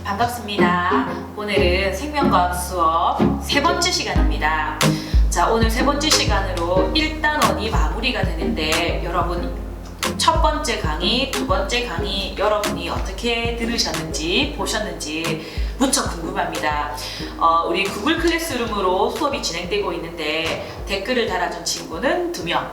반갑습니다. 오늘은 생명과학 수업 세 번째 시간입니다. 자, 오늘 세 번째 시간으로 1단원이 마무리가 되는데 여러분 첫 번째 강의, 두 번째 강의 여러분이 어떻게 들으셨는지 보셨는지 무척 궁금합니다. 우리 구글 클래스룸으로 수업이 진행되고 있는데 댓글을 달아준 친구는 2명,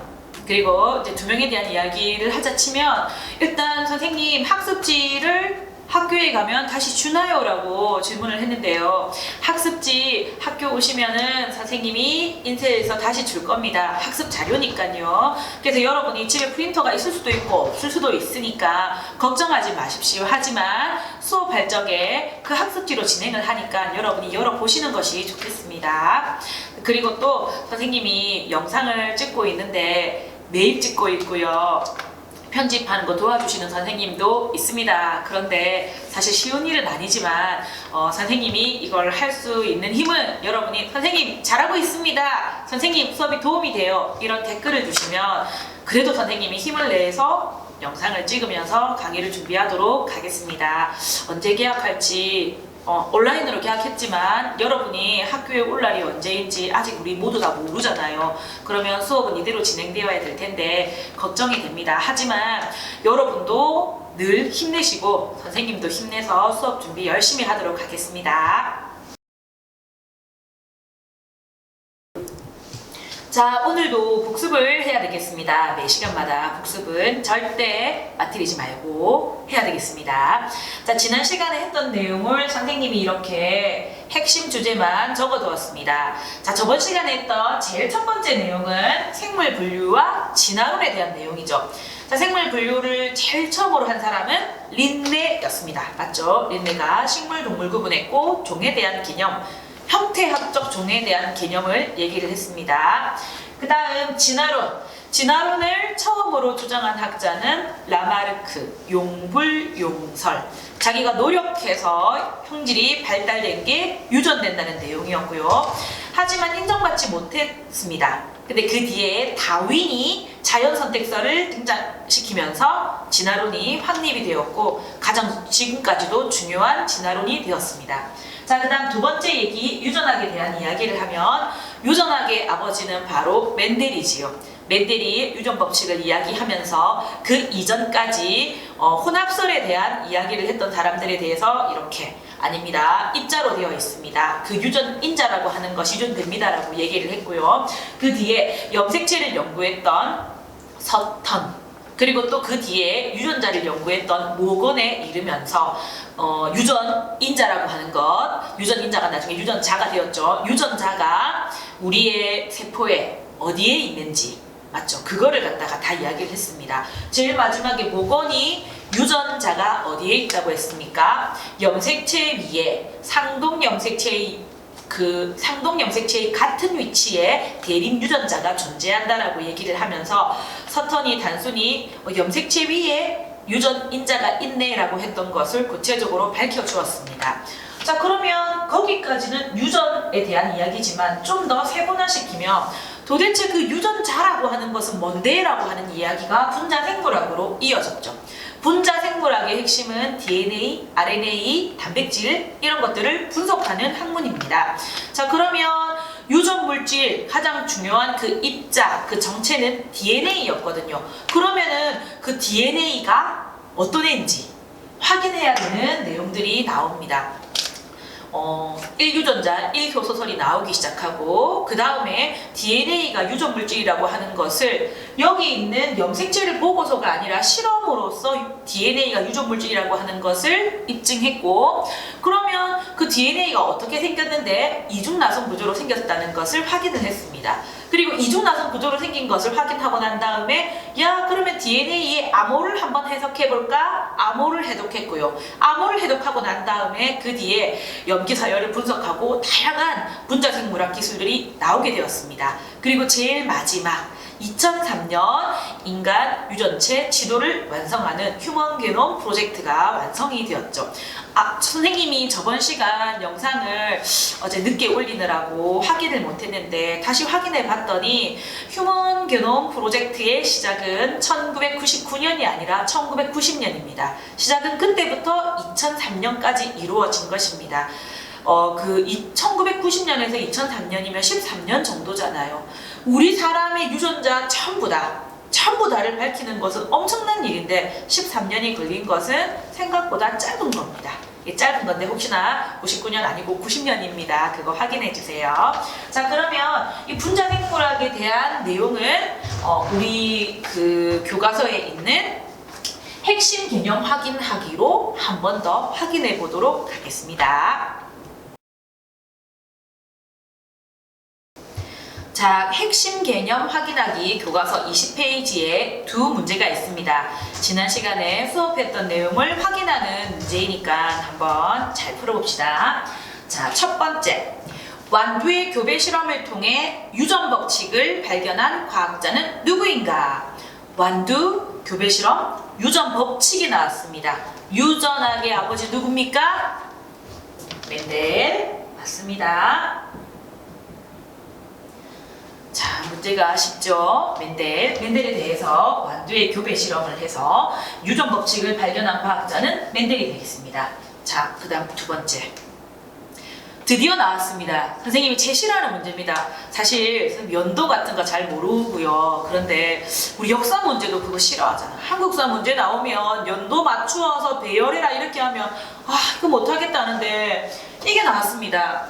그리고 이제 2명에 대한 이야기를 하자 치면 일단 선생님 학습지를 학교에 가면 다시 주나요? 라고 질문을 했는데요. 학습지 학교 오시면은 선생님이 인쇄해서 다시 줄 겁니다. 학습 자료니까요. 그래서 여러분이 집에 프린터가 있을 수도 있고 없을 수도 있으니까 걱정하지 마십시오. 하지만 수업할 적에 그 학습지로 진행을 하니까 여러분이 열어보시는 것이 좋겠습니다. 그리고 또 선생님이 영상을 찍고 있는데 매일 찍고 있고요. 편집하는 거 도와주시는 선생님도 있습니다. 그런데 사실 쉬운 일은 아니지만 선생님이 이걸 할 수 있는 힘은 여러분이 선생님 잘하고 있습니다. 선생님 수업이 도움이 돼요. 이런 댓글을 주시면 그래도 선생님이 힘을 내서 영상을 찍으면서 강의를 준비하도록 하겠습니다. 언제 개학할지 온라인으로 계약했지만 여러분이 학교에 올 날이 언제인지 아직 우리 모두 다 모르잖아요. 그러면 수업은 이대로 진행되어야 될 텐데 걱정이 됩니다. 하지만 여러분도 늘 힘내시고 선생님도 힘내서 수업 준비 열심히 하도록 하겠습니다. 자, 오늘도 복습을 해야 되겠습니다. 매 시간마다 복습은 절대 빠뜨리지 말고 해야 되겠습니다. 자, 지난 시간에 했던 내용을 선생님이 이렇게 핵심 주제만 적어두었습니다. 자, 저번 시간에 했던 제일 첫 번째 내용은 생물 분류와 진화론에 대한 내용이죠. 자, 생물 분류를 제일 처음으로 한 사람은 린네였습니다. 맞죠? 린네가 식물, 동물 구분했고 종에 대한 개념, 형태학적 종에 대한 개념을 얘기를 했습니다. 그 다음 진화론을 처음으로 주장한 학자는 라마르크, 용불용설. 자기가 노력해서 형질이 발달된 게 유전된다는 내용이었고요. 하지만 인정받지 못했습니다. 근데 그 뒤에 다윈이 자연선택설을 등장시키면서 진화론이 확립이 되었고 가장 지금까지도 중요한 진화론이 되었습니다. 자, 그 다음 두 번째 얘기, 유전학에 대한 이야기를 하면 유전학의 아버지는 바로 멘델이지요. 멘델이 유전 법칙을 이야기하면서 그 이전까지 혼합설에 대한 이야기를 했던 사람들에 대해서 이렇게 아닙니다. 입자로 되어 있습니다. 그 유전인자라고 하는 것이 유전됩니다라고 얘기를 했고요. 그 뒤에 염색체를 연구했던 서턴, 그리고 또 그 뒤에 유전자를 연구했던 모건에 이르면서 유전인자라고 하는 것, 유전인자가 나중에 유전자가 되었죠. 유전자가 우리의 세포에 어디에 있는지, 맞죠? 그거를 갖다가 다 이야기를 했습니다. 제일 마지막에 모건이 유전자가 어디에 있다고 했습니까? 염색체 위에 상동 염색체의 같은 위치에 대립 유전자가 존재한다라고 얘기를 하면서 서턴이 단순히 염색체 위에 유전인자가 있네라고 했던 것을 구체적으로 밝혀주었습니다. 자, 그러면 거기까지는 유전에 대한 이야기지만 좀 더 세분화시키면 도대체 그 유전자라고 하는 것은 뭔데? 라고 하는 이야기가 분자생물학으로 이어졌죠. 분자생물학의 핵심은 DNA, RNA, 단백질 이런 것들을 분석하는 학문입니다. 자, 그러면 유전물질 가장 중요한 그 입자, 그 정체는 DNA였거든요. 그러면은 그 DNA가 어떤 애인지 확인해야 되는 내용들이 나옵니다. 1유전자, 1효소설이 나오기 시작하고 그 다음에 DNA가 유전물질이라고 하는 것을 여기 있는 염색체를 보고서가 아니라 실험으로서 DNA가 유전물질이라고 하는 것을 입증했고, 그러면 그 DNA가 어떻게 생겼는데 이중나선 구조로 생겼다는 것을 확인을 했습니다. 그리고 이중나선 구조로 생긴 것을 확인하고 난 다음에 그러면 DNA의 암호를 한번 해석해볼까? 암호를 해독했고요. 암호를 해독하고 난 다음에 그 뒤에 염기서열을 분석하고 다양한 분자생물학 기술들이 나오게 되었습니다. 그리고 제일 마지막 2003년 인간 유전체 지도를 완성하는 휴먼 게놈 프로젝트가 완성이 되었죠. 선생님이 저번 시간 영상을 어제 늦게 올리느라고 확인을 못했는데 다시 확인해 봤더니 휴먼 게놈 프로젝트의 시작은 1999년이 아니라 1990년입니다. 시작은 그때부터 2003년까지 이루어진 것입니다. 1990년에서 2003년이면 13년 정도잖아요. 우리 사람의 유전자 전부 다를 밝히는 것은 엄청난 일인데 13년이 걸린 것은 생각보다 짧은 겁니다. 짧은 건데 혹시나 59년 아니고 90년입니다. 그거 확인해 주세요. 자, 그러면 이 분자생물학에 대한 내용은 우리 그 교과서에 있는 핵심 개념 확인하기로 한 번 더 확인해 보도록 하겠습니다. 자, 핵심 개념 확인하기 교과서 20페이지에 두 문제가 있습니다. 지난 시간에 수업했던 내용을 확인하는 문제이니까 한번 잘 풀어봅시다. 자, 첫 번째. 완두의 교배 실험을 통해 유전 법칙을 발견한 과학자는 누구인가? 완두 교배 실험 유전 법칙이 나왔습니다. 유전학의 아버지 누굽니까? 멘델. 맞습니다. 자, 문제가 쉽죠? 멘델에 대해서 완두의 교배 실험을 해서 유전 법칙을 발견한 과학자는 멘델이 되겠습니다. 자, 그 다음 두 번째. 드디어 나왔습니다. 선생님이 제일 싫어하는 문제입니다. 사실 연도 같은 거 잘 모르고요. 그런데 우리 역사 문제도 그거 싫어하잖아. 한국사 문제 나오면 연도 맞추어서 배열해라 이렇게 하면 이거 못하겠다는데 이게 나왔습니다.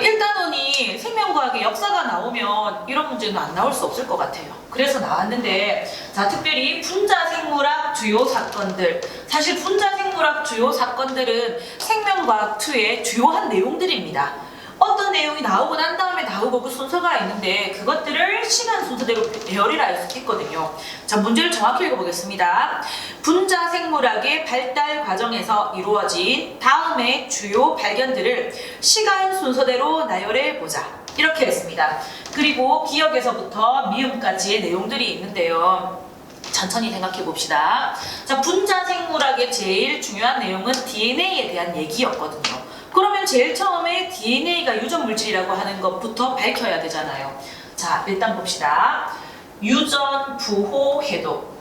일단은이 생명과학의 역사가 나오면 이런 문제는 안 나올 수 없을 것 같아요. 그래서 나왔는데, 자, 특별히 분자생물학 주요 사건들. 사실 분자생물학 주요 사건들은 생명과학2의 주요한 내용들입니다. 어떤 내용이 나오고 난 다음에 나오고 그 순서가 있는데 그것들을 시간 순서대로 배열이라 했거든요. 자, 문제를 정확히 읽어보겠습니다. 분자생물학의 발달 과정에서 이루어진 다음의 주요 발견들을 시간 순서대로 나열해보자. 이렇게 했습니다. 그리고 기억에서부터 미음까지의 내용들이 있는데요. 천천히 생각해 봅시다. 자, 분자생물학의 제일 중요한 내용은 DNA에 대한 얘기였거든요. 그러면 제일 처음에 DNA가 유전물질이라고 하는 것부터 밝혀야 되잖아요. 자, 일단 봅시다. 유전 부호 해독.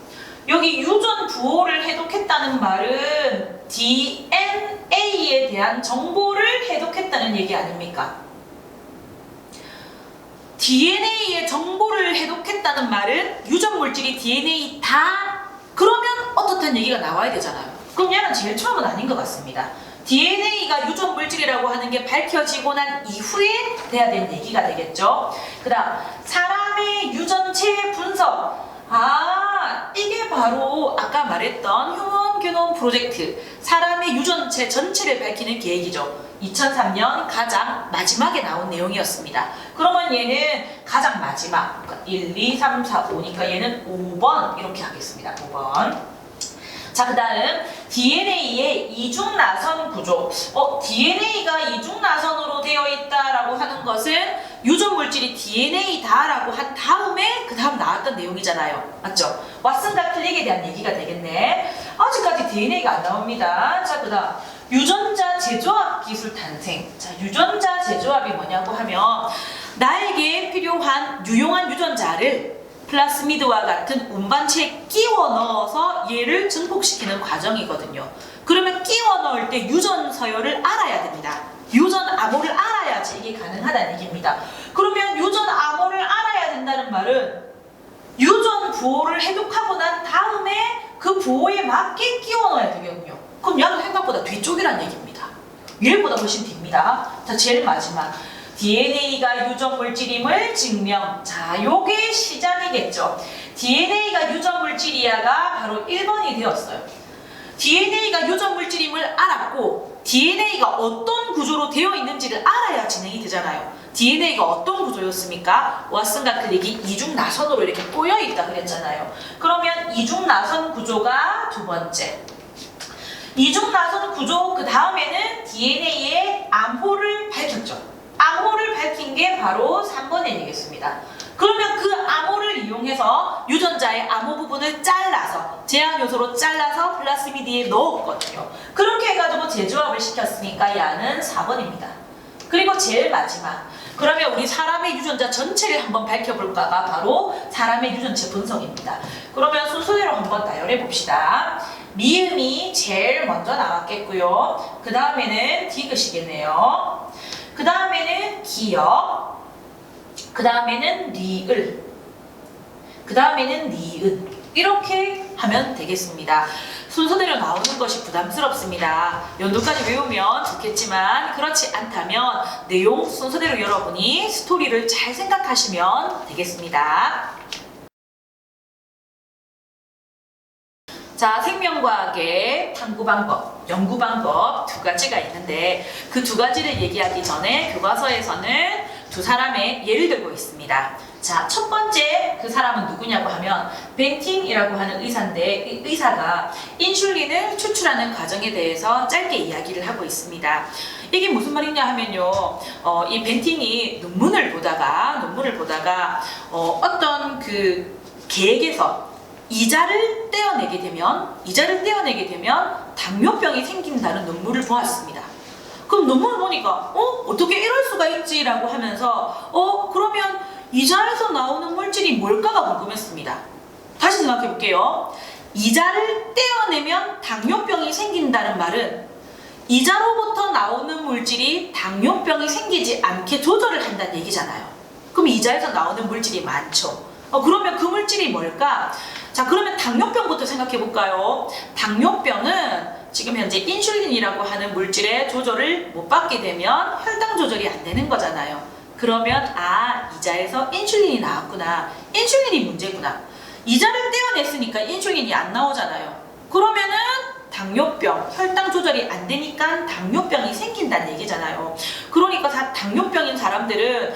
여기 유전 부호를 해독했다는 말은 DNA에 대한 정보를 해독했다는 얘기 아닙니까? DNA의 정보를 해독했다는 말은 유전물질이 DNA 다 그러면 어떻다는 얘기가 나와야 되잖아요. 그럼 얘는 제일 처음은 아닌 것 같습니다. DNA가 유전물질이라고 하는 게 밝혀지고 난 이후에 돼야 되는 얘기가 되겠죠. 그 다음 사람의 유전체 분석. 이게 바로 아까 말했던 휴먼 게놈 프로젝트, 사람의 유전체 전체를 밝히는 계획이죠. 2003년 가장 마지막에 나온 내용이었습니다. 그러면 얘는 가장 마지막, 그러니까 1, 2, 3, 4, 5니까 얘는 5번 이렇게 하겠습니다. 5번. 자, 그 다음 DNA의 이중나선 구조. DNA가 이중나선으로 되어 있다라고 하는 것은 유전물질이 DNA다라고 한 다음에 그 다음 나왔던 내용이잖아요. 맞죠? 왓슨과 클릭에 대한 얘기가 되겠네. 아직까지 DNA가 안 나옵니다. 자, 그 다음 유전자 재조합 기술 탄생. 자, 유전자 재조합이 뭐냐고 하면 나에게 필요한 유용한 유전자를 플라스미드와 같은 운반체에 끼워 넣어서 얘를 증폭시키는 과정이거든요. 그러면 끼워 넣을 때 유전 서열을 알아야 됩니다. 유전 암호를 알아야지 이게 가능하다는 얘기입니다. 그러면 유전 암호를 알아야 된다는 말은 유전 부호를 해독하고 난 다음에 그 부호에 맞게 끼워 넣어야 되거든요. 그럼 얘는 생각보다 뒤쪽이란 얘기입니다. 얘보다 훨씬 뒤입니다. 자, 제일 마지막. DNA가 유전물질임을 증명. 자, 요게 시작이겠죠. DNA가 유전물질이야가 바로 1번이 되었어요. DNA가 유전물질임을 알았고 DNA가 어떤 구조로 되어 있는지를 알아야 진행이 되잖아요. DNA가 어떤 구조였습니까? 왓슨과 클릭이 이중나선으로 이렇게 꼬여있다 그랬잖아요. 그러면 이중나선 구조가 두 번째. 이중나선 구조 그 다음에는 DNA의 암호를 밝혔죠. 암호를 밝힌 게 바로 3번에 되겠습니다. 그러면 그 암호를 이용해서 유전자의 암호 부분을 잘라서 제한 요소로 잘라서 플라스미드에 넣었거든요. 그렇게 해가지고 재조합을 시켰으니까 야는 4번입니다. 그리고 제일 마지막, 그러면 우리 사람의 유전자 전체를 한번 밝혀볼까가 바로 사람의 유전체 분석입니다. 그러면 순서대로 한번 나열해 봅시다. 미음이 제일 먼저 나왔겠고요. 그 다음에는 디귿이겠네요. 그 다음에는 기역, 그 다음에는 리을, 그 다음에는 니은. 이렇게 하면 되겠습니다. 순서대로 나오는 것이 부담스럽습니다. 연도까지 외우면 좋겠지만 그렇지 않다면 내용 순서대로 여러분이 스토리를 잘 생각하시면 되겠습니다. 자, 생명과학의 탐구 방법, 연구 방법 두 가지가 있는데 그 두 가지를 얘기하기 전에 교과서에서는 두 사람의 예를 들고 있습니다. 자, 첫 번째 그 사람은 누구냐고 하면 벤팅이라고 하는 의사인데 이 의사가 인슐린을 추출하는 과정에 대해서 짧게 이야기를 하고 있습니다. 이게 무슨 말이냐 하면요, 이 벤팅이 논문을 보다가 어떤 그 계획에서 이자를 떼어내게 되면 당뇨병이 생긴다는 논문을 보았습니다. 그럼 논문을 보니까 어떻게 이럴 수가 있지라고 하면서 그러면 이자에서 나오는 물질이 뭘까가 궁금했습니다. 다시 생각해 볼게요. 이자를 떼어내면 당뇨병이 생긴다는 말은 이자로부터 나오는 물질이 당뇨병이 생기지 않게 조절을 한다는 얘기잖아요. 그럼 이자에서 나오는 물질이 많죠. 그러면 그 물질이 뭘까? 자, 그러면 당뇨병부터 생각해 볼까요? 당뇨병은 지금 현재 인슐린이라고 하는 물질의 조절을 못 받게 되면 혈당 조절이 안 되는 거잖아요. 그러면 이자에서 인슐린이 나왔구나. 인슐린이 문제구나. 이자를 떼어냈으니까 인슐린이 안 나오잖아요. 그러면은 당뇨병, 혈당 조절이 안 되니까 당뇨병이 생긴다는 얘기잖아요. 그러니까 당뇨병인 사람들은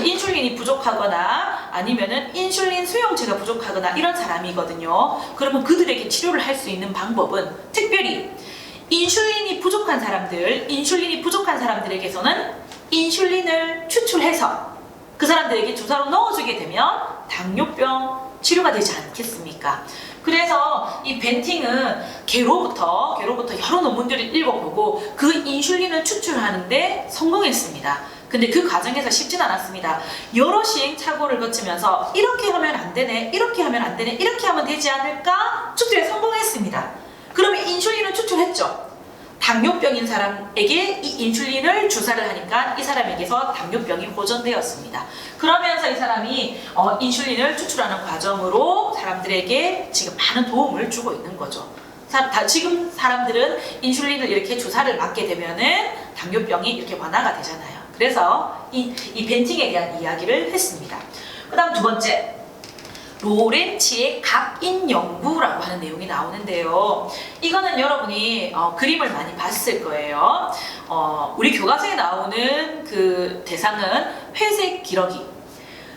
인슐린이 부족하거나 아니면은 인슐린 수용체가 부족하거나 이런 사람이거든요. 그러면 그들에게 치료를 할 수 있는 방법은 특별히 인슐린이 부족한 사람들에게서는 인슐린을 추출해서 그 사람들에게 주사로 넣어주게 되면 당뇨병 치료가 되지 않겠습니까? 그래서 이 벤팅은 개로부터 여러 논문들을 읽어보고 그 인슐린을 추출하는데 성공했습니다. 근데 그 과정에서 쉽진 않았습니다. 여러 시행착오를 거치면서 이렇게 하면 안 되네, 이렇게 하면 안 되네, 이렇게 하면 되지 않을까? 추출에 성공했습니다. 그러면 인슐린을 추출했죠. 당뇨병인 사람에게 이 인슐린을 주사를 하니까 이 사람에게서 당뇨병이 호전되었습니다. 그러면서 이 사람이 인슐린을 추출하는 과정으로 사람들에게 지금 많은 도움을 주고 있는 거죠. 지금 사람들은 인슐린을 이렇게 주사를 맞게 되면은 당뇨병이 이렇게 완화가 되잖아요. 그래서 이 벤팅에 대한 이야기를 했습니다. 그 다음 두 번째, 로렌츠의 각인 연구라고 하는 내용이 나오는데요. 이거는 여러분이 그림을 많이 봤을 거예요. 우리 교과서에 나오는 그 대상은 회색 기러기.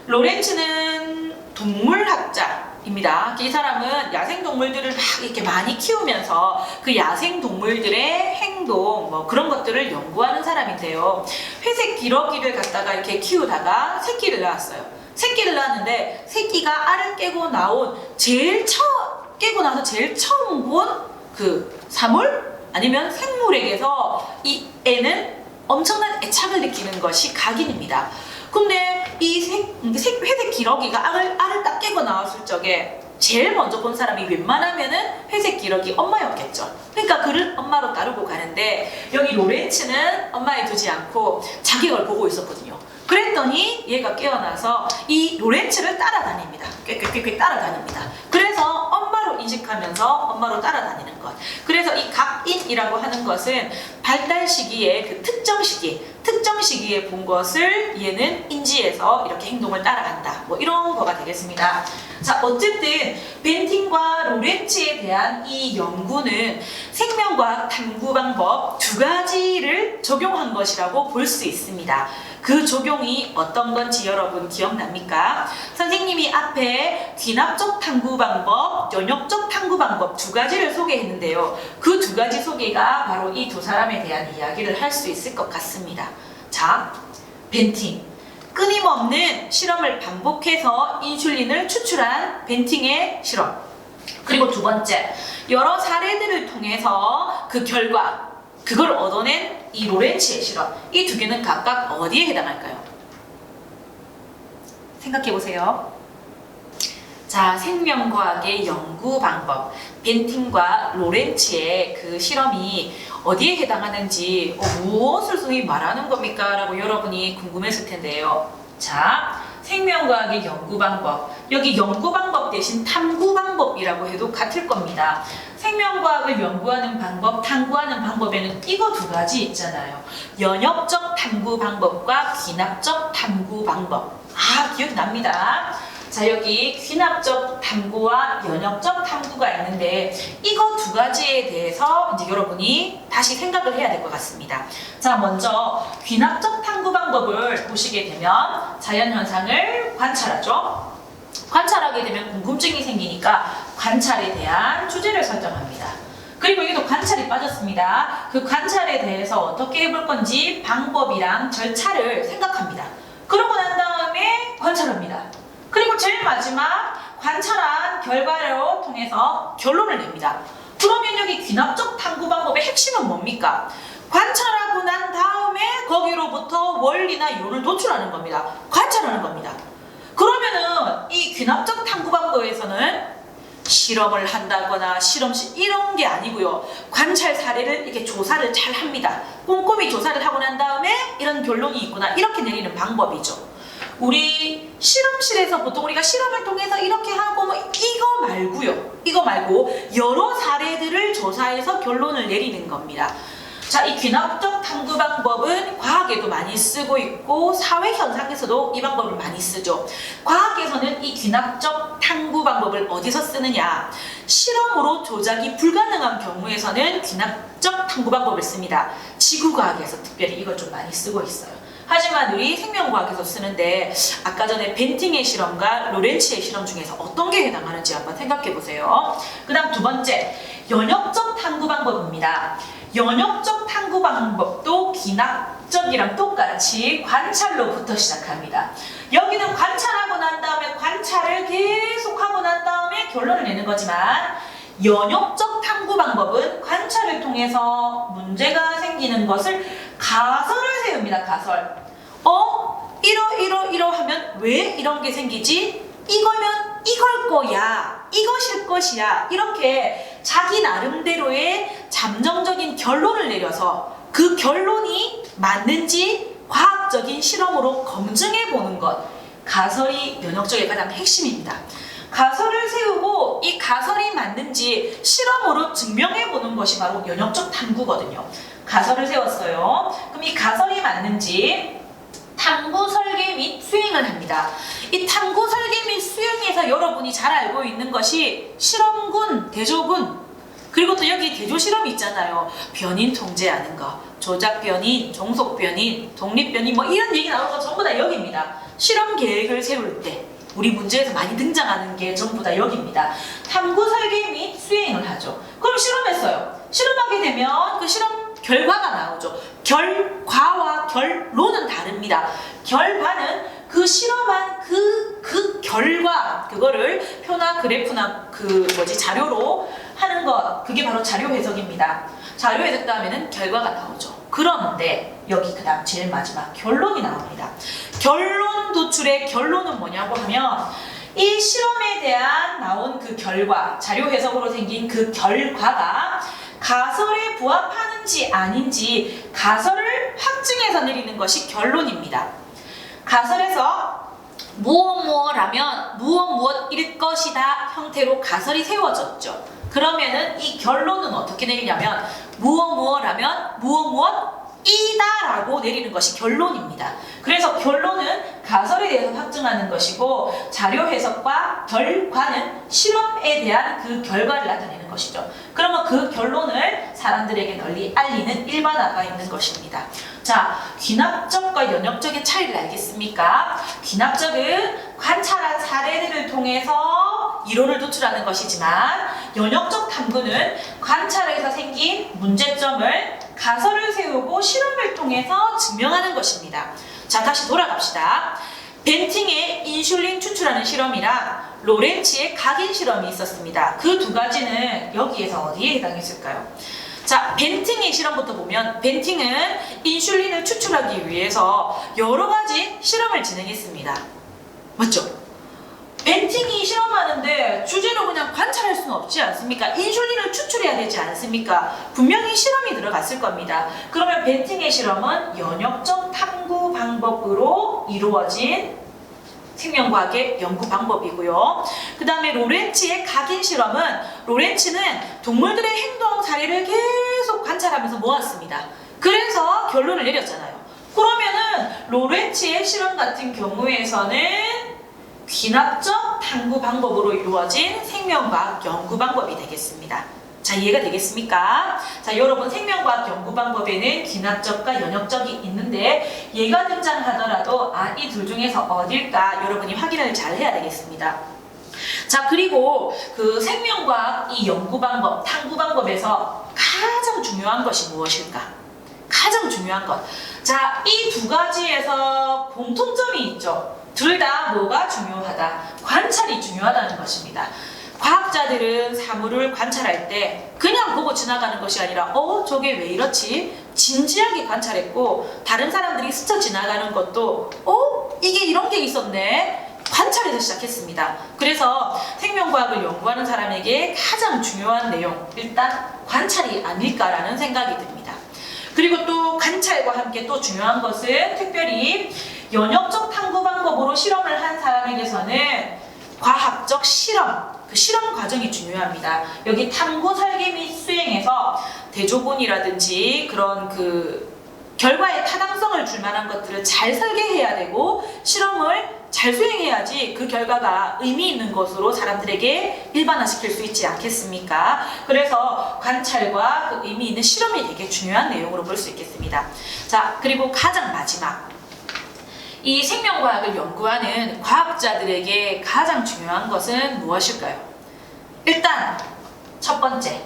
로렌츠는 동물학자입니다. 이 사람은 야생동물들을 막 이렇게 많이 키우면서 그 야생동물들의 행동, 그런 것들을 연구하는 사람인데요. 회색 기러기를 갖다가 이렇게 키우다가 새끼를 낳았어요. 새끼를 낳았는데 새끼가 알을 깨고 나서 제일 처음 본 그 사물 아니면 생물에게서 이 애는 엄청난 애착을 느끼는 것이 각인입니다. 근데 이 회색 기러기가 알을 딱 깨고 나왔을 적에 제일 먼저 본 사람이 웬만하면은 회색 기러기 엄마였겠죠. 그러니까 그를 엄마로 따르고 가는데 여기 로렌츠는 엄마에 두지 않고 자기 걸 보고 있었거든요. 그랬더니 얘가 깨어나서 이 로렌츠를 따라다닙니다. 꽥꽥꽥 따라다닙니다. 그래서 엄마로 인식하면서 엄마로 따라다니는 것. 그래서 이 각인이라고 하는 것은 발달 시기에 그 특정 시기에 본 것을 얘는 인지해서 이렇게 행동을 따라간다. 이런 거가 되겠습니다. 자, 어쨌든 벤팅과 로렌츠에 대한 이 연구는 생명과학 탐구 방법 두 가지를 적용한 것이라고 볼 수 있습니다. 그 적용이 어떤 건지 여러분 기억납니까? 선생님이 앞에 귀납적 탐구 방법, 연역적 탐구 방법 두 가지를 소개했는데요. 그 두 가지 소개가 바로 이 두 사람에 대한 이야기를 할 수 있을 것 같습니다. 자, 벤팅. 끊임없는 실험을 반복해서 인슐린을 추출한 벤팅의 실험. 그리고 두 번째, 여러 사례들을 통해서 그 결과, 그걸 얻어낸 이 로렌츠의 실험. 이 두 개는 각각 어디에 해당할까요? 생각해 보세요. 자, 생명과학의 연구 방법, 벤팅과 로렌츠의 그 실험이 어디에 해당하는지 무엇을 소위 말하는 겁니까? 라고 여러분이 궁금했을 텐데요. 자, 생명과학의 연구 방법, 여기 연구 방법 대신 탐구 방법이라고 해도 같을 겁니다. 생명과학을 연구하는 방법, 탐구하는 방법에는 이거 두 가지 있잖아요. 연역적 탐구 방법과 귀납적 탐구 방법. 기억이 납니다. 자, 여기 귀납적 탐구와 연역적 탐구가 있는데 이거 두 가지에 대해서 이제 여러분이 다시 생각을 해야 될 것 같습니다. 자, 먼저 귀납적 탐구 방법을 보시게 되면 자연현상을 관찰하죠. 관찰하게 되면 궁금증이 생기니까 관찰에 대한 주제를 설정합니다. 그리고 여기도 관찰이 빠졌습니다. 그 관찰에 대해서 어떻게 해볼 건지 방법이랑 절차를 생각합니다. 그러고 난 다음에 관찰합니다. 그리고 제일 마지막 관찰한 결과를 통해서 결론을 냅니다. 그러면 여기 귀납적 탐구 방법의 핵심은 뭡니까? 관찰하고 난 다음에 거기로부터 원리나 이론을 도출하는 겁니다. 관찰하는 겁니다. 그러면은 이 귀납적 탐구 방법에서는 실험을 한다거나 실험실 이런 게 아니고요. 관찰 사례를 이렇게 조사를 잘 합니다. 꼼꼼히 조사를 하고 난 다음에 이런 결론이 있구나 이렇게 내리는 방법이죠. 우리 실험실에서 보통 우리가 실험을 통해서 이렇게 하고 이거 말고요. 이거 말고 여러 사례들을 조사해서 결론을 내리는 겁니다. 자, 이 귀납적 탐구 방법은 과학에도 많이 쓰고 있고 사회 현상에서도 이 방법을 많이 쓰죠. 과학에서는 이 귀납적 탐구 방법을 어디서 쓰느냐? 실험으로 조작이 불가능한 경우에서는 귀납적 탐구 방법을 씁니다. 지구과학에서 특별히 이걸 좀 많이 쓰고 있어요. 하지만 우리 생명과학에서 쓰는데 아까 전에 벤팅의 실험과 로렌츠의 실험 중에서 어떤 게 해당하는지 한번 생각해 보세요. 그 다음 두 번째, 연역적 탐구 방법입니다. 연역적 탐구 방법도 귀납적이랑 똑같이 관찰로부터 시작합니다. 여기는 관찰하고 난 다음에 관찰을 계속하고 난 다음에 결론을 내는 거지만 연역적 탐구 방법은 관찰을 통해서 문제가 생기는 것을 가설을 세웁니다. 가설. 이러하면 왜 이런 게 생기지? 이거면 이걸 거야. 이것일 것이야. 이렇게 자기 나름대로의 잠정적인 결론을 내려서 그 결론이 맞는지 과학적인 실험으로 검증해 보는 것. 가설이 연역적의 가장 핵심입니다. 가설을 세우고 이 가설이 맞는지 실험으로 증명해 보는 것이 바로 연역적 탐구거든요. 가설을 세웠어요. 그럼 이 가설이 맞는지 탐구 설계 및 수행을 합니다. 이 탐구 설계 및 수행에서 여러분이 잘 알고 있는 것이 실험군, 대조군, 그리고 또 여기 대조 실험이 있잖아요. 변인 통제하는 거, 조작 변인, 종속 변인, 독립 변인 이런 얘기 나오는 거 전부 다 여기입니다. 실험 계획을 세울 때 우리 문제에서 많이 등장하는 게 전부 다 여기입니다. 탐구 설계 및 수행을 하죠. 그럼 실험했어요. 실험하게 되면 그 실험 결과가 나오죠. 결과와 결론은 다릅니다. 결과는 그 실험한 그 결과, 그거를 표나 그래프나 자료로 하는 것, 그게 바로 자료 해석입니다. 자료 해석 다음에는 결과가 나오죠. 그런데 여기 그 다음 제일 마지막 결론이 나옵니다. 결론 도출의 결론은 뭐냐고 하면 이 실험에 대한 나온 그 결과, 자료 해석으로 생긴 그 결과가 가설에 부합하는지 아닌지 가설을 확증해서 내리는 것이 결론입니다. 가설에서 무엇하면 무엇일 것이다 형태로 가설이 세워졌죠. 그러면은 이 결론은 어떻게 내리냐면 무엇하면 무엇이다라고 내리는 것이 결론입니다. 그래서 결론은 가설에 대해서 확증하는 것이고 자료 해석과 결과는 실험에 대한 그 결과를 나타내는 것이죠. 그러면 그 결론을 사람들에게 널리 알리는 일반화가 있는 것입니다. 자, 귀납적과 연역적의 차이를 알겠습니까? 귀납적은 관찰한 사례들을 통해서 이론을 도출하는 것이지만 연역적 탐구는 관찰에서 생긴 문제점을 가설을 세우고 실험을 통해서 증명하는 것입니다. 자, 다시 돌아갑시다. 벤팅의 인슐린 추출하는 실험이랑 로렌츠의 각인 실험이 있었습니다. 그 두 가지는 여기에서 어디에 해당했을까요? 자, 벤팅의 실험부터 보면 벤팅은 인슐린을 추출하기 위해서 여러 가지 실험을 진행했습니다. 맞죠? 벤팅이 실험하는데 주제로 그냥 관찰할 수는 없지 않습니까? 인슐린을 추출해야 되지 않습니까? 분명히 실험이 들어갔을 겁니다. 그러면 벤팅의 실험은 연역적 탐구 방법으로 이루어진 생명과학의 연구 방법이고요. 그 다음에 로렌츠의 각인 실험은 로렌츠는 동물들의 행동 사례를 계속 관찰하면서 모았습니다. 그래서 결론을 내렸잖아요. 그러면은 로렌츠의 실험 같은 경우에서는 귀납적 탐구 방법으로 이루어진 생명과학 연구 방법이 되겠습니다. 자, 이해가 되겠습니까? 자, 여러분 생명과학 연구 방법에는 귀납적과 연역적이 있는데 얘가 등장하더라도 이 둘 중에서 어딜까 여러분이 확인을 잘 해야 되겠습니다. 자, 그리고 그 생명과학 이 연구 방법, 탐구 방법에서 가장 중요한 것이 무엇일까? 가장 중요한 것. 자, 이 두 가지에서 공통점이 있죠. 둘 다 뭐가 중요하다? 관찰이 중요하다는 것입니다. 과학자들은 사물을 관찰할 때 그냥 보고 지나가는 것이 아니라 저게 왜 이렇지? 진지하게 관찰했고 다른 사람들이 스쳐 지나가는 것도 이게 이런 게 있었네? 관찰에서 시작했습니다. 그래서 생명과학을 연구하는 사람에게 가장 중요한 내용, 일단 관찰이 아닐까라는 생각이 듭니다. 그리고 또 관찰과 함께 또 중요한 것은 특별히 연역적 탐구 방법으로 실험을 한 사람에게서는 과학적 실험, 그 실험 과정이 중요합니다. 여기 탐구, 설계 및 수행에서 대조군이라든지 그런 그 결과의 타당성을 줄 만한 것들을 잘 설계해야 되고 실험을 잘 수행해야지 그 결과가 의미 있는 것으로 사람들에게 일반화시킬 수 있지 않겠습니까? 그래서 관찰과 그 의미 있는 실험이 되게 중요한 내용으로 볼 수 있겠습니다. 자, 그리고 가장 마지막. 이 생명과학을 연구하는 과학자들에게 가장 중요한 것은 무엇일까요? 일단 첫 번째,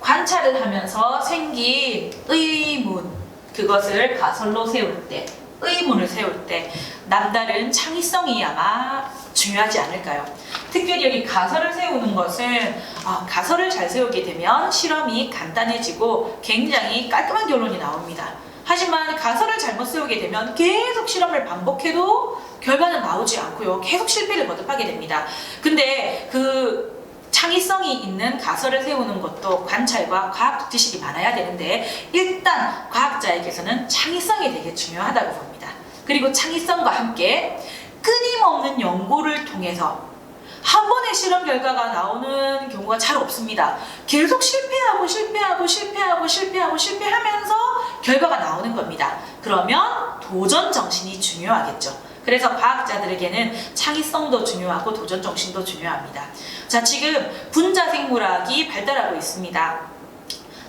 관찰을 하면서 생긴 의문, 그것을 가설로 세울 때, 의문을 세울 때 남다른 창의성이 아마 중요하지 않을까요? 특별히 여기 가설을 세우는 것은 가설을 잘 세우게 되면 실험이 간단해지고 굉장히 깔끔한 결론이 나옵니다. 하지만 가설을 잘못 세우게 되면 계속 실험을 반복해도 결과는 나오지 않고요. 계속 실패를 거듭하게 됩니다. 근데 그 창의성이 있는 가설을 세우는 것도 관찰과 과학 지식이 많아야 되는데 일단 과학자에게서는 창의성이 되게 중요하다고 봅니다. 그리고 창의성과 함께 끊임없는 연구를 통해서 한 번의 실험 결과가 나오는 경우가 잘 없습니다. 계속 실패하고 실패하면서 결과가 나오는 겁니다. 그러면 도전 정신이 중요하겠죠. 그래서 과학자들에게는 창의성도 중요하고 도전 정신도 중요합니다. 자, 지금 분자생물학이 발달하고 있습니다.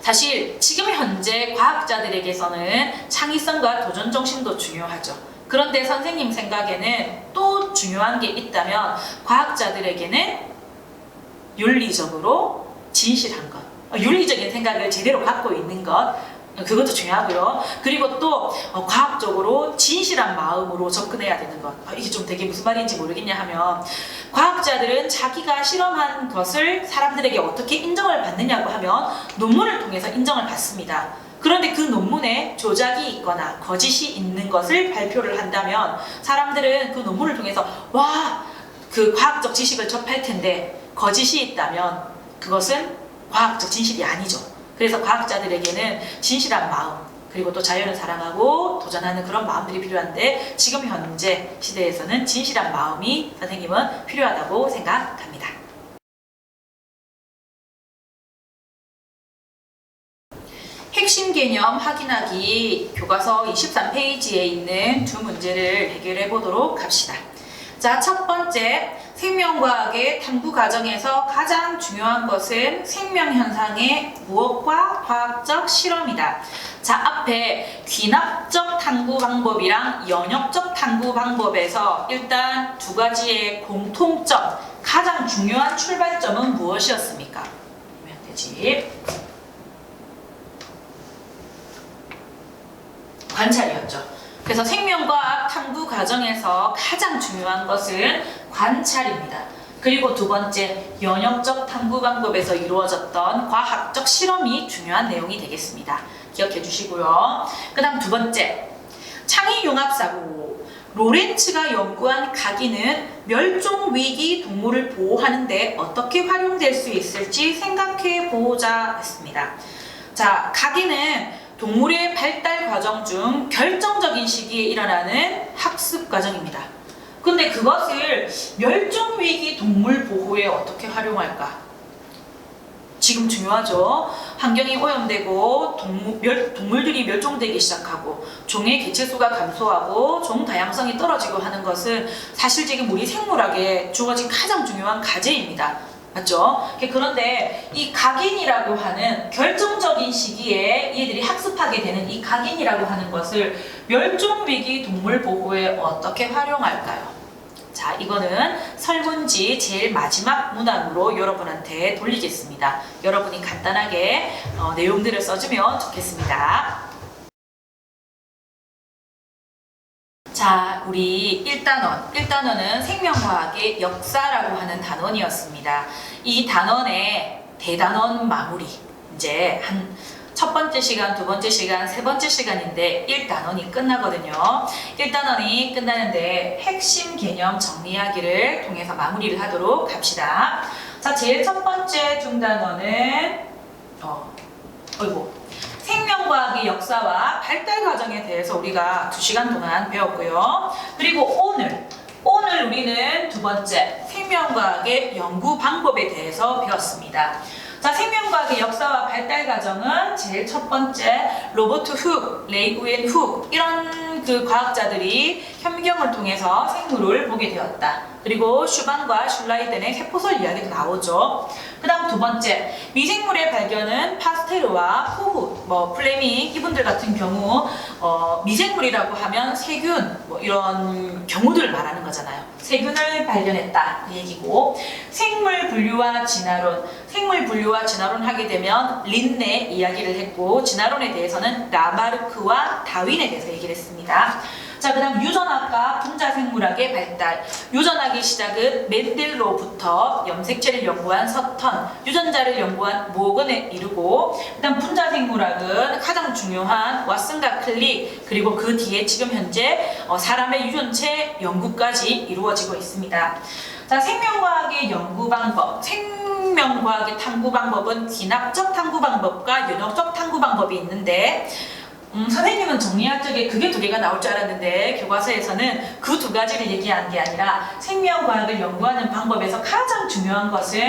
사실 지금 현재 과학자들에게서는 창의성과 도전 정신도 중요하죠. 그런데 선생님 생각에는 또 중요한 게 있다면 과학자들에게는 윤리적으로 진실한 것, 윤리적인 생각을 제대로 갖고 있는 것, 그것도 중요하고요. 그리고 또 과학적으로 진실한 마음으로 접근해야 되는 것. 이게 좀 되게 무슨 말인지 모르겠냐 하면 과학자들은 자기가 실험한 것을 사람들에게 어떻게 인정을 받느냐고 하면 논문을 통해서 인정을 받습니다. 그런데 그 논문에 조작이 있거나 거짓이 있는 것을 발표를 한다면 사람들은 그 논문을 통해서 그 과학적 지식을 접할 텐데 거짓이 있다면 그것은 과학적 진실이 아니죠. 그래서 과학자들에게는 진실한 마음, 그리고 또 자연을 사랑하고 도전하는 그런 마음들이 필요한데 지금 현재 시대에서는 진실한 마음이 선생님은 필요하다고 생각합니다. 핵심 개념 확인하기 교과서 23페이지에 있는 두 문제를 해결해 보도록 합시다. 자, 첫 번째, 생명과학의 탐구 과정에서 가장 중요한 것은 생명현상의 무엇과 과학적 실험이다. 자, 앞에 귀납적 탐구 방법이랑 연역적 탐구 방법에서 일단 두 가지의 공통점, 가장 중요한 출발점은 무엇이었습니까? 보면 되지. 관찰이었죠. 그래서 생명과학 탐구 과정에서 가장 중요한 것은 관찰입니다. 그리고 두 번째, 연역적 탐구 방법에서 이루어졌던 과학적 실험이 중요한 내용이 되겠습니다. 기억해 주시고요. 그 다음 두 번째, 창의융합사고. 로렌츠가 연구한 각인은 멸종위기 동물을 보호하는 데 어떻게 활용될 수 있을지 생각해 보자 했습니다. 자, 각인은 동물의 발달 과정 중 결정적인 시기에 일어나는 학습 과정입니다. 근데 그것을 멸종위기 동물 보호에 어떻게 활용할까? 지금 중요하죠. 환경이 오염되고 동물들이 멸종되기 시작하고 종의 개체수가 감소하고 종 다양성이 떨어지고 하는 것은 사실 지금 우리 생물학에 주어진 가장 중요한 과제입니다. 맞죠? 그런데 이 각인이라고 하는 결정적인 시기에 얘들이 학습하게 되는 이 각인이라고 하는 것을 멸종위기 동물 보호에 어떻게 활용할까요? 자, 이거는 설문지 제일 마지막 문항으로 여러분한테 돌리겠습니다. 여러분이 간단하게 내용들을 써주면 좋겠습니다. 자, 우리 1단원. 1단원은 생명과학의 역사라고 하는 단원이었습니다. 이 단원의 대단원 마무리. 이제 첫 번째 시간, 두 번째 시간, 세 번째 시간인데 1단원이 끝나거든요. 1단원이 끝나는데 핵심 개념 정리하기를 통해서 마무리를 하도록 합시다. 자, 제일 첫 번째 중단원은 생명과학의 역사와 발달 과정에 대해서 우리가 2시간 동안 배웠고요. 그리고 오늘 우리는 두 번째 생명과학의 연구 방법에 대해서 배웠습니다. 자, 생명과학의 역사와 발달 과정은 제일 첫 번째 로버트 훅, 레이 우엔 훅 이런 그 과학자들이 현미경을 통해서 생물을 보게 되었다. 그리고 슈반과 슐라이덴의 세포설 이야기도 나오죠. 그 다음 두 번째, 미생물의 발견은 파스테르와 코후, 플레밍 이분들 같은 경우 미생물이라고 하면 세균 이런 경우들을 말하는 거잖아요. 세균을 발견했다 이 얘기고, 생물 분류와 진화론 하게 되면 린네 이야기를 했고, 진화론에 대해서는 라마르크와 다윈에 대해서 얘기를 했습니다. 자, 그 다음 유전학과 분자생물학의 발달. 유전학의 시작은 멘델로부터 염색체를 연구한 서턴, 유전자를 연구한 모건에 이르고, 그 다음 분자생물학은 가장 중요한 왓슨과 클릭, 그리고 그 뒤에 지금 현재 사람의 유전체 연구까지 이루어지고 있습니다. 자, 생명과학의 연구 방법. 생명과학의 탐구 방법은 기납적 탐구 방법과 연역적 탐구 방법이 있는데, 선생님은 정리학 쪽에 그게 두 개가 나올 줄 알았는데 교과서에서는 그 두 가지를 얘기한 게 아니라 생명과학을 연구하는 방법에서 가장 중요한 것은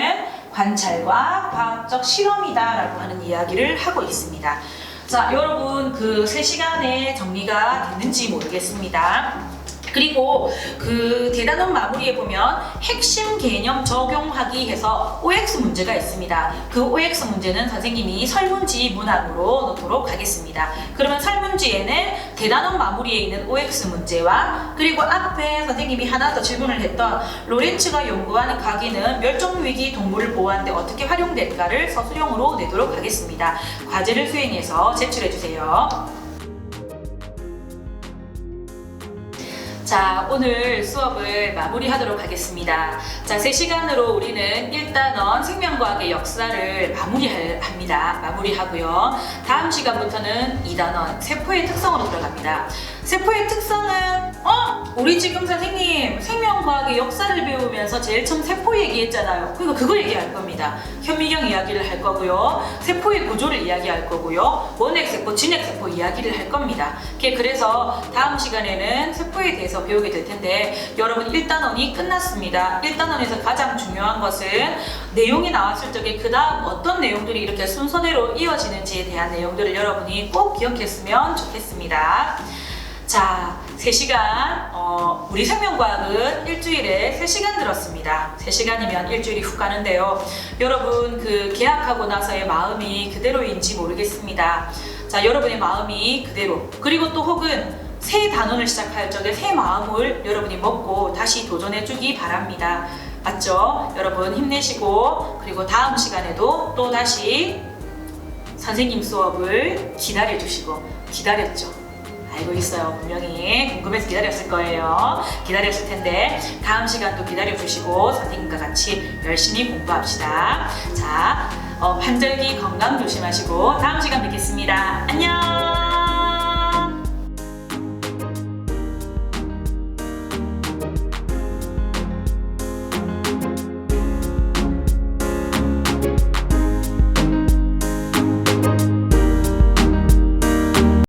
관찰과 과학적 실험이다 라고 하는 이야기를 하고 있습니다. 자, 여러분 그 3시간에 정리가 됐는지 모르겠습니다. 그리고 그 대단원 마무리에 보면 핵심 개념 적용하기 해서 OX 문제가 있습니다. 그 OX 문제는 선생님이 설문지 문항으로 넣도록 하겠습니다. 그러면 설문지에는 대단원 마무리에 있는 OX 문제와 그리고 앞에 선생님이 하나 더 질문을 했던 로렌츠가 연구하는 각인은 멸종위기 동물을 보호하는데 어떻게 활용될까를 서술형으로 내도록 하겠습니다. 과제를 수행해서 제출해주세요. 자, 오늘 수업을 마무리하도록 하겠습니다. 자, 3시간으로 우리는 1단원 생명과학의 역사를 마무리하고요. 다음 시간부터는 2단원 세포의 특성으로 들어갑니다. 세포의 특성은 우리 지금 선생님 생명과학의 역사를 배우면서 제일 처음 세포 얘기했잖아요. 그러니까 그거 얘기할 겁니다. 현미경 이야기를 할 거고요. 세포의 구조를 이야기할 거고요. 원핵세포, 진핵세포 이야기를 할 겁니다. 그래서 다음 시간에는 세포에 대해서 배우게 될 텐데, 여러분 1단원이 끝났습니다. 1단원에서 가장 중요한 것은 내용이 나왔을 적에 그 다음 어떤 내용들이 이렇게 순서대로 이어지는지에 대한 내용들을 여러분이 꼭 기억했으면 좋겠습니다. 자, 3시간 우리 생명과학은 일주일에 3시간 들었습니다. 3시간이면 일주일이 훅 가는데요. 여러분 그 개학하고 나서의 마음이 그대로인지 모르겠습니다. 자, 여러분의 마음이 그대로, 그리고 또 혹은 새 단원을 시작할 적에 새 마음을 여러분이 먹고 다시 도전해주기 바랍니다. 맞죠? 여러분 힘내시고, 그리고 다음 시간에도 또 다시 선생님 수업을 기다려주시고, 기다렸죠? 알고 있어요. 분명히 궁금해서 기다렸을 거예요. 기다렸을 텐데 다음 시간도 기다려주시고 선생님과 같이 열심히 공부합시다. 자, 환절기 건강 조심하시고 다음 시간 뵙겠습니다. 안녕.